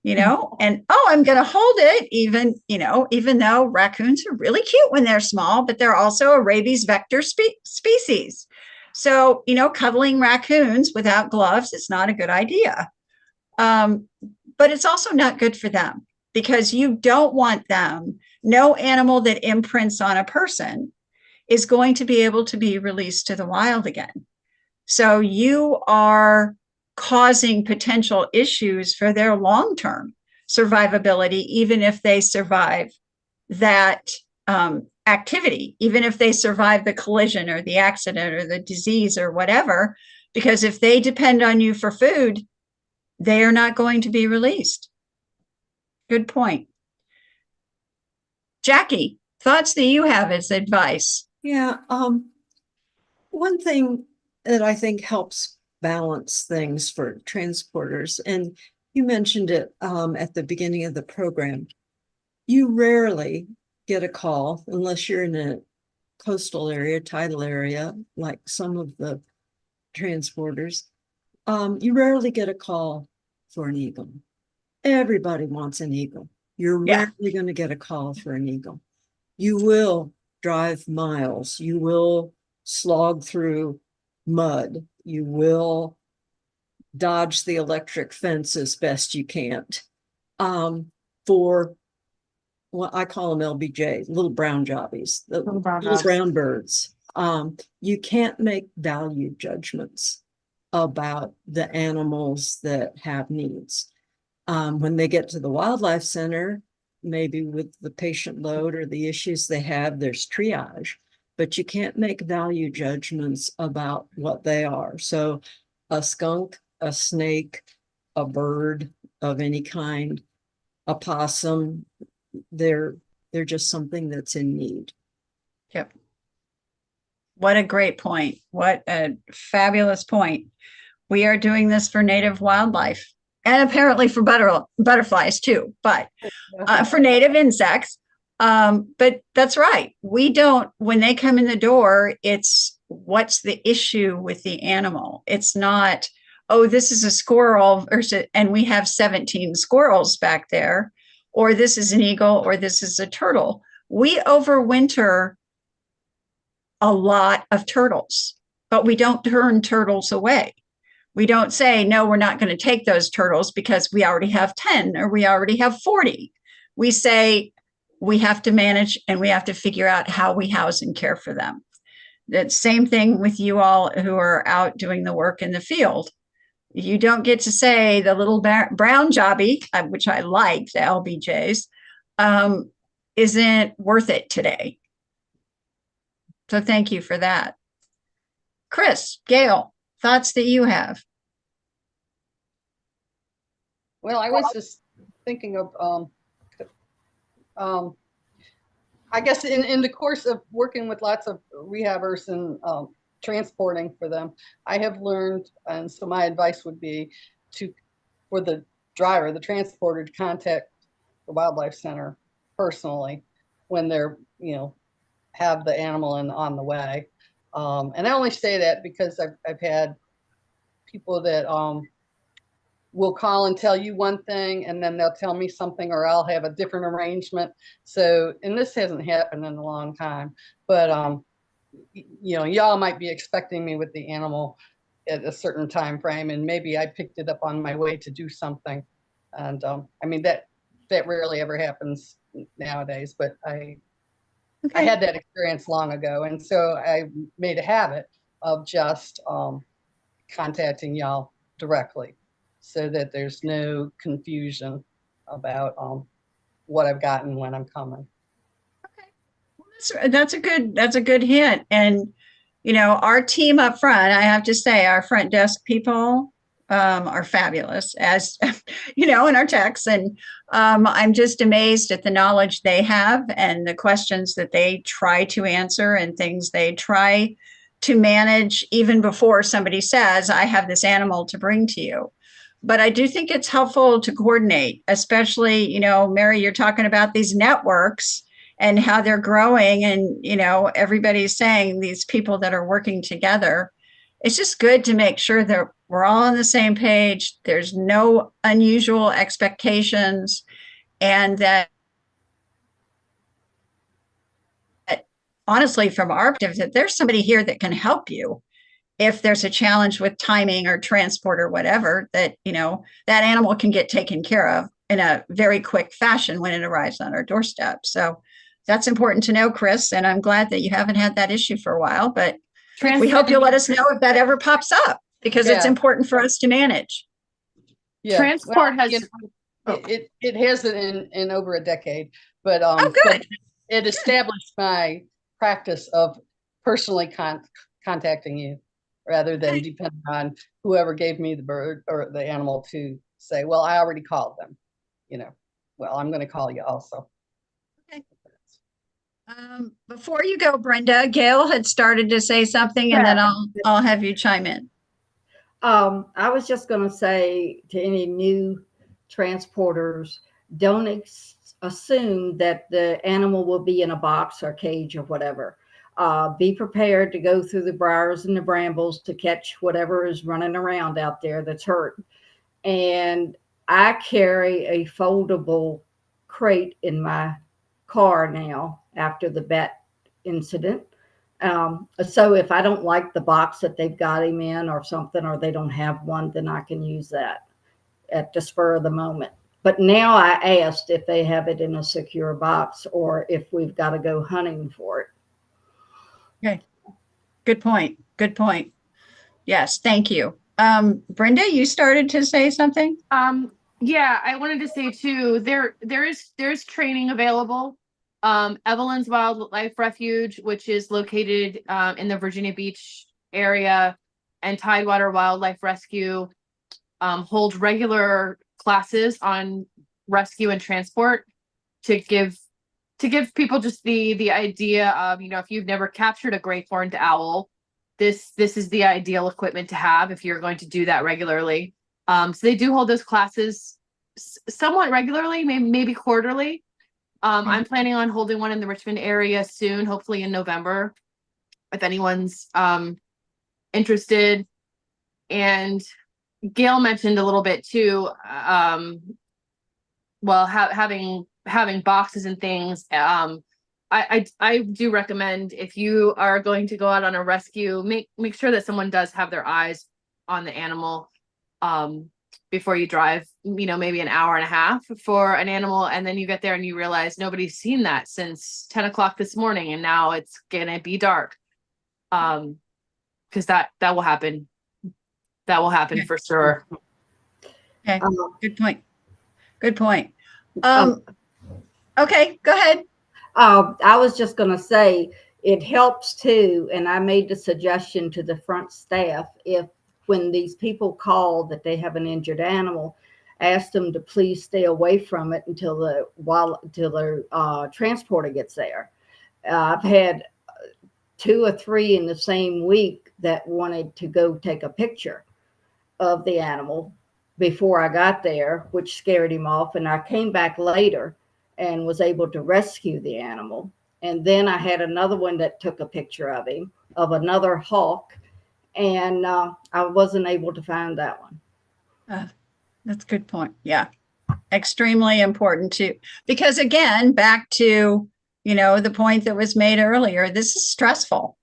and, oh, I'm going to hold it, even though raccoons are really cute when they're small, but they're also a rabies vector species. So, cuddling raccoons without gloves is not a good idea. But it's also not good for them, because you don't want them. No animal that imprints on a person is going to be able to be released to the wild again. So you are causing potential issues for their long-term survivability, even if they survive that activity, even if they survive the collision or the accident or the disease or whatever, because if they depend on you for food, they are not going to be released. Good point. Jackie, thoughts that you have as advice? Yeah, one thing that I think helps balance things for transporters, and you mentioned it at the beginning of the program, you rarely get a call unless you're in a coastal area, tidal area, like some of the transporters. You rarely get a call for an eagle. Everybody wants an eagle. You're rarely going to get a call for an eagle. You will drive miles. You will slog through mud. You will dodge the electric fence as best you can. For what I call them LBJ, little brown jobbies, little brown birds. You can't make value judgments about the animals that have needs. When they get to the Wildlife Center, maybe with the patient load or the issues they have, there's triage, but you can't make value judgments about what they are. So a skunk, a snake, a bird of any kind, a possum, they're just something that's in need. Yep. What a great point. What a fabulous point. We are doing this for native wildlife, and apparently for butterflies too, but for native insects. But that's right. We don't, when they come in the door, it's what's the issue with the animal. It's not, oh, this is a squirrel, and we have 17 squirrels back there, or this is an eagle, or this is a turtle. We overwinter a lot of turtles, but we don't turn turtles away. We don't say, no, we're not going to take those turtles because we already have 10 or we already have 40. We say we have to manage and we have to figure out how we house and care for them. that same thing with you all who are out doing the work in the field. You don't get to say the little brown jobby, which I like, the LBJs, isn't worth it today. So thank you for that. Chris, Gail, thoughts that you have? Well, I was just thinking of, I guess in the course of working with lots of rehabbers and transporting for them, I have learned, and so my advice would be for the driver, the transporter, to contact the Wildlife Center personally when they're, have the animal on the way. And I only say that because I've had people that will call and tell you one thing, and then they'll tell me something, or I'll have a different arrangement. So, and this hasn't happened in a long time, but y'all might be expecting me with the animal at a certain time frame, and maybe I picked it up on my way to do something. And I mean, that rarely ever happens nowadays, but I had that experience long ago. And so I made a habit of just contacting y'all directly, so that there's no confusion about what I've gotten when I'm coming. Okay, well, that's a good hint. And our team up front, I have to say, our front desk people are fabulous, as and our techs. And I'm just amazed at the knowledge they have and the questions that they try to answer and things they try to manage even before somebody says, I have this animal to bring to you. But I do think it's helpful to coordinate, especially, Mary, you're talking about these networks and how they're growing, and, everybody's saying these people that are working together. It's just good to make sure that we're all on the same page. There's no unusual expectations, and that honestly, from our perspective, that there's somebody here that can help you if there's a challenge with timing or transport or whatever, that that animal can get taken care of in a very quick fashion when it arrives on our doorstep. So that's important to know, Chris, and I'm glad that you haven't had that issue for a while, but we hope you'll let us know if that ever pops up, because it's important for us to manage. Yeah, transport has it hasn't in over a decade, but good. but it established my practice of personally contacting you, rather than depending on whoever gave me the bird or the animal to say, well, I already called them, well, I'm going to call you also. Okay. Before you go, Brenda, Gail had started to say something, and then I'll have you chime in. I was just going to say to any new transporters, don't assume that the animal will be in a box or cage or whatever. Be prepared to go through the briars and the brambles to catch whatever is running around out there that's hurt. And I carry a foldable crate in my car now after the bat incident. So if I don't like the box that they've got him in or something, or they don't have one, then I can use that at the spur of the moment. But now I asked if they have it in a secure box or if we've got to go hunting for it. Okay. Good point. Good point. Yes. Thank you. Brenda, you started to say something? Yeah, I wanted to say too, there's training available. Evelyn's Wildlife Refuge, which is located in the Virginia Beach area, and Tidewater Wildlife Rescue hold regular classes on rescue and transport to give people just the idea of, if you've never captured a great horned owl, this is the ideal equipment to have if you're going to do that regularly. So they do hold those classes somewhat regularly, maybe quarterly. I'm planning on holding one in the Richmond area soon, hopefully in November, if anyone's interested. And Gail mentioned a little bit too, having boxes and things. I do recommend, if you are going to go out on a rescue, make sure that someone does have their eyes on the animal before you drive, maybe an hour and a half for an animal, and then you get there and you realize nobody's seen that since 10 o'clock this morning, and now it's gonna be dark. Because that will happen. That will happen Okay. for sure. Okay, good point. Good point. Um, Okay, go ahead. I was just going to say it helps too, and I made the suggestion to the front staff, if when these people call that they have an injured animal, ask them to please stay away from it until the transporter gets there. I've had 2 or 3 in the same week that wanted to go take a picture of the animal before I got there, which scared him off. And I came back later and was able to rescue the animal. And then I had another one that took a picture of him, of another hawk, and I wasn't able to find that one. That's a good point. Yeah, extremely important too. Because again, back to, the point that was made earlier, this is stressful.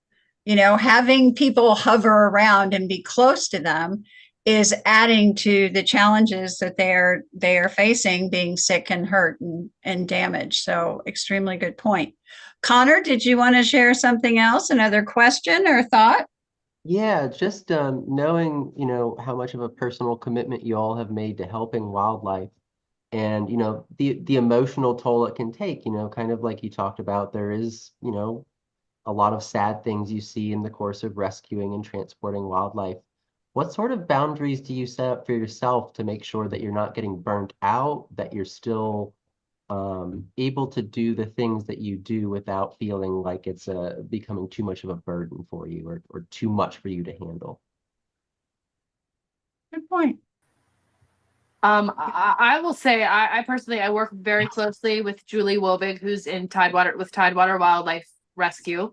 Having people hover around and be close to them is adding to the challenges that they are facing, being sick and hurt and damaged. So extremely good point. Connor, did you want to share something else, another question or thought? Yeah, just knowing, how much of a personal commitment you all have made to helping wildlife and, the emotional toll it can take, kind of like you talked about, there is, a lot of sad things you see in the course of rescuing and transporting wildlife. What sort of boundaries do you set up for yourself to make sure that you're not getting burnt out, that you're still able to do the things that you do without feeling like it's becoming too much of a burden for you or too much for you to handle? Good point. I will say I personally I work very closely with Julie Wobig, who's in Tidewater Wildlife Rescue,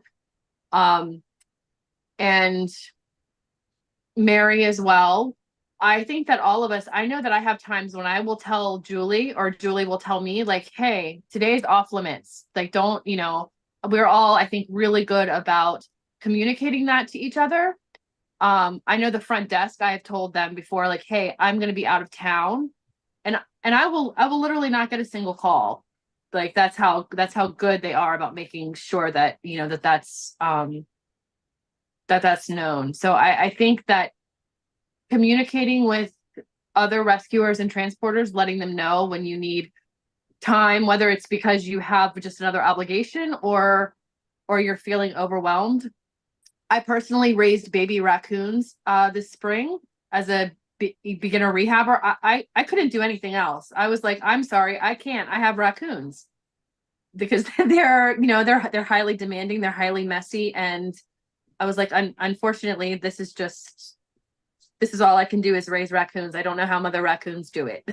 and Mary as well. I think that all of us, I know that I have times when I will tell Julie or Julie will tell me like, hey, today's off limits. Like, don't, we're all, I think, really good about communicating that to each other. I know the front desk, I have told them before, like, hey, I'm going to be out of town, and I will literally not get a single call. Like, that's how good they are about making sure that, that's known. So I think that communicating with other rescuers and transporters, letting them know when you need time, whether it's because you have just another obligation or you're feeling overwhelmed. I personally raised baby raccoons this spring as a beginner rehabber. I couldn't do anything else. I was like, I'm sorry, I can't. I have raccoons because they're highly demanding, they're highly messy, and I was like, unfortunately, this is all I can do is raise raccoons. I don't know how mother raccoons do it,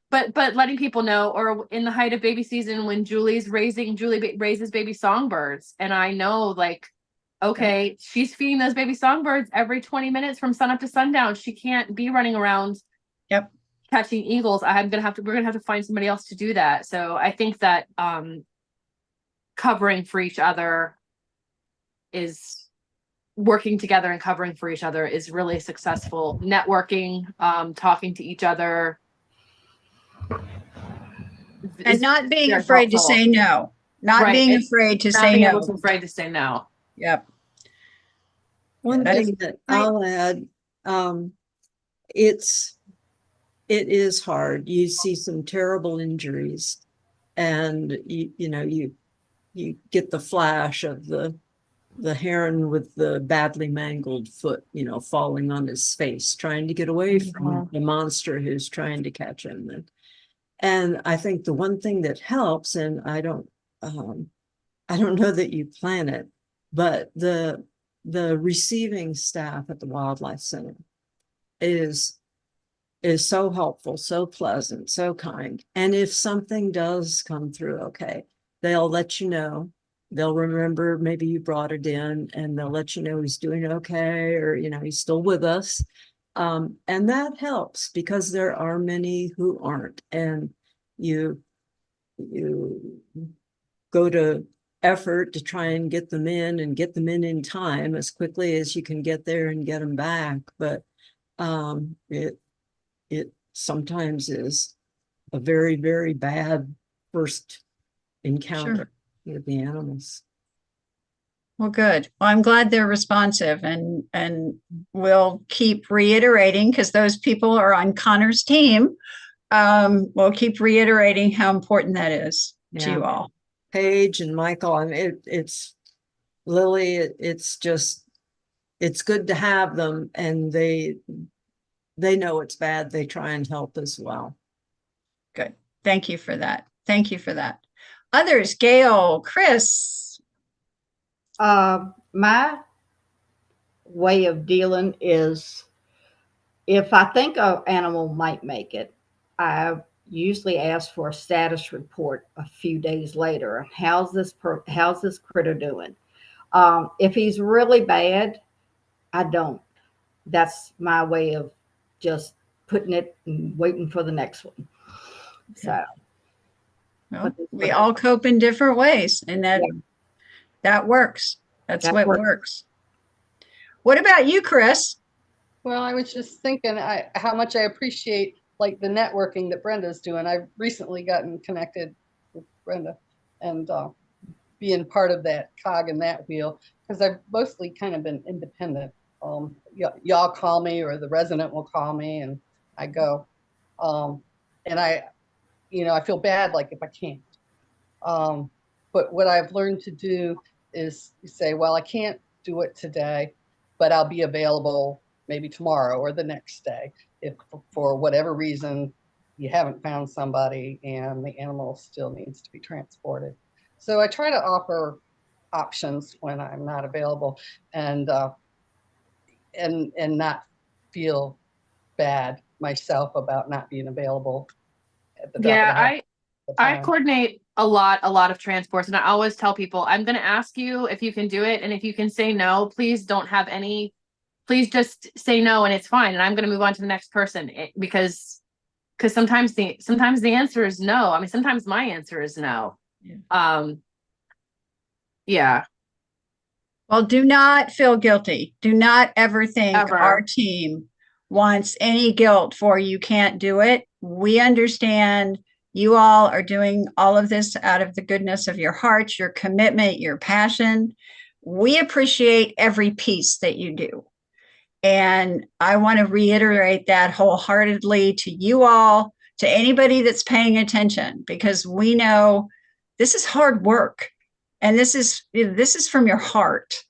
But letting people know, or in the height of baby season when Julie raises baby songbirds, and I know, like, okay, she's feeding those baby songbirds every 20 minutes from sun up to sundown. She can't be running around catching eagles. We're gonna have to find somebody else to do that. So I think that covering for each other is working together and covering for each other is really successful. Networking, talking to each other, And not being afraid to say no. Not being afraid to say no. Afraid to say no. Yep. One thing that I'll add, it is hard. You see some terrible injuries, and you get the flash of the heron with the badly mangled foot, falling on his face, trying to get away from the monster who's trying to catch him. And I think the one thing that helps, and I don't know that you plan it, but the receiving staff at the Wildlife Center is so helpful, so pleasant, so kind. And if something does come through, okay, they'll let you know. They'll remember maybe you brought it in, and they'll let you know he's doing okay, or he's still with us. And that helps, because there are many who aren't, and you go to effort to try and get them in time as quickly as you can get there and get them back. But it sometimes is a very, very bad first encounter with the animals. Well, good. Well, I'm glad they're responsive, and we'll keep reiterating because those people are on Connor's team. We'll keep reiterating how important that is to Yeah. you all. Paige and Michael, and it's Lily, it's just, it's good to have them, and they know it's bad. They try and help as well. Good. Thank you for that. Thank you for that. Others, Gail, Chris. My way of dealing is if I think an animal might make it, I usually ask for a status report a few days later. How's this critter doing? If he's really bad, I don't. That's my way of just putting it and waiting for the next one. So Well, we all cope in different ways, and that works. That's what works. What about you, Chris? Well, I was just thinking how much I appreciate like the networking that Brenda's doing. I've recently gotten connected with Brenda and being part of that cog in that wheel, because I've mostly kind of been independent. Y'all call me, or the resident will call me, and I go. And I feel bad like if I can't. But what I've learned to do is say, well, I can't do it today, but I'll be available maybe tomorrow or the next day if for whatever reason you haven't found somebody and the animal still needs to be transported. So I try to offer options when I'm not available, and not feel bad myself about not being available at the drop of the hat. I coordinate a lot of transports, and I always tell people, I'm going to ask you if you can do it. And if you can say no, please just say no, and it's fine. And I'm going to move on to the next person, because sometimes the answer is no. I mean, sometimes my answer is no. Yeah. Well, do not feel guilty. Do not ever think our team wants any guilt for you can't do it. We understand you all are doing all of this out of the goodness of your hearts, your commitment, your passion. We appreciate every piece that you do. And I want to reiterate that wholeheartedly to you all, to anybody that's paying attention, because we know this is hard work, and this is from your heart.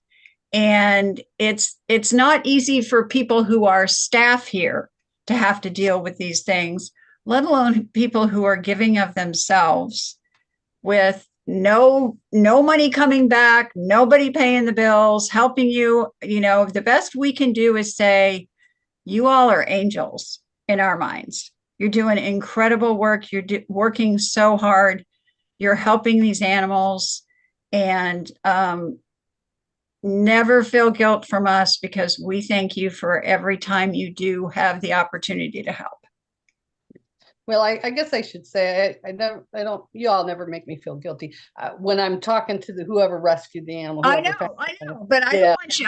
And it's not easy for people who are staff here to have to deal with these things, let alone people who are giving of themselves with no money coming back, nobody paying the bills, helping you. The best we can do is say, you all are angels in our minds. You're doing incredible work. You're working so hard. You're helping these animals, and never feel guilt from us, because we thank you for every time you do have the opportunity to help. Well, I guess I should say I don't. You all never make me feel guilty when I'm talking to whoever rescued the animal. I know, but I don't want you.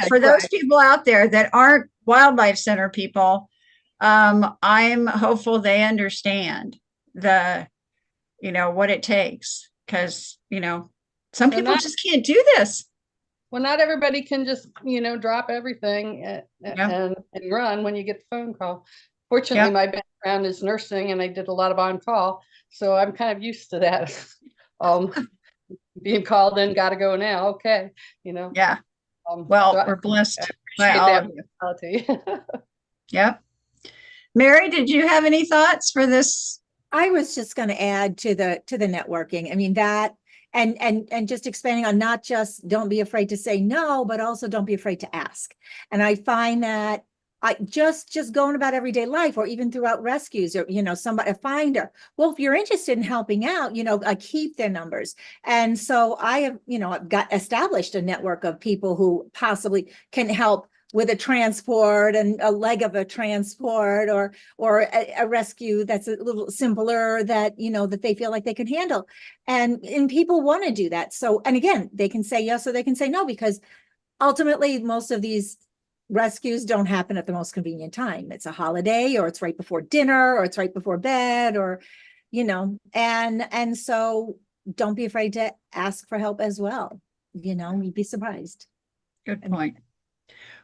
For those people out there that aren't Wildlife Center people, I'm hopeful they understand what it takes, because some people just can't do this. Well, not everybody can just drop everything and run when you get the phone call. Fortunately, my background is nursing, and I did a lot of on-call, so I'm kind of used to that. Being called in, got to go now. Okay, Yeah. Well, so we're blessed by all of you. Yep. Mary, did you have any thoughts for this? I was just going to add to the networking. I mean, that and just expanding on not just don't be afraid to say no, but also don't be afraid to ask. And I find that I just going about everyday life, or even throughout rescues, or somebody, a finder. Well, if you're interested in helping out, I keep their numbers. And so I have, I've got established a network of people who possibly can help with a transport and a leg of a transport, or a rescue that's a little simpler, that that they feel like they can handle, and people want to do that. So, and again, they can say yes or they can say no, because ultimately most of these rescues don't happen at the most convenient time. It's a holiday, or it's right before dinner, or it's right before bed, or and so don't be afraid to ask for help as well. you'd be surprised. Good point.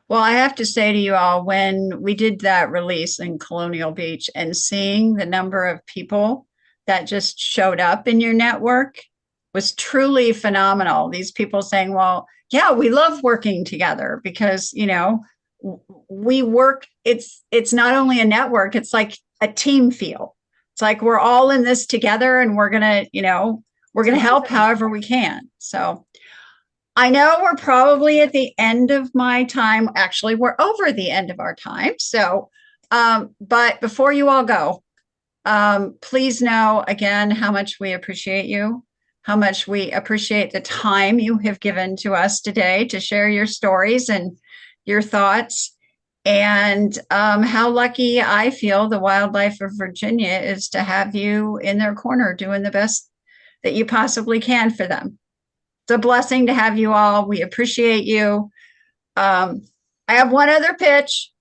Well, I have to say to you all, when we did that release in Colonial Beach and seeing the number of people that just showed up in your network was truly phenomenal. These people saying, well, yeah, we love working together because, we work, it's not only a network, it's like a team feel. It's like we're all in this together and we're going to help however we can. So I know we're probably at the end of my time. Actually, we're over the end of our time. So, but before you all go, please know again how much we appreciate you, how much we appreciate the time you have given to us today to share your stories and your thoughts, and how lucky I feel the Wildlife of Virginia is to have you in their corner doing the best that you possibly can for them. It's a blessing to have you all. We appreciate you. I have one other pitch.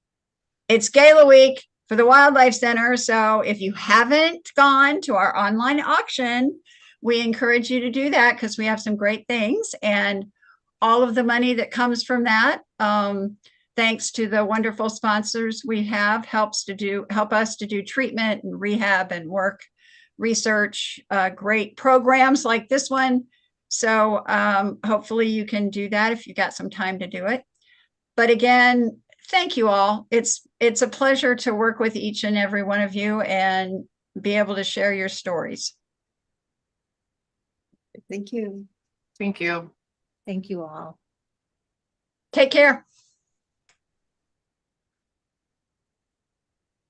It's Gala Week for the Wildlife Center. So if you haven't gone to our online auction, we encourage you to do that because we have some great things. And all of the money that comes from that, thanks to the wonderful sponsors we have, help us to do treatment and rehab and work research, great programs like this one. So hopefully you can do that if you got some time to do it. But again, thank you all. It's a pleasure to work with each and every one of you and be able to share your stories. Thank you. Thank you. Thank you all. Take care.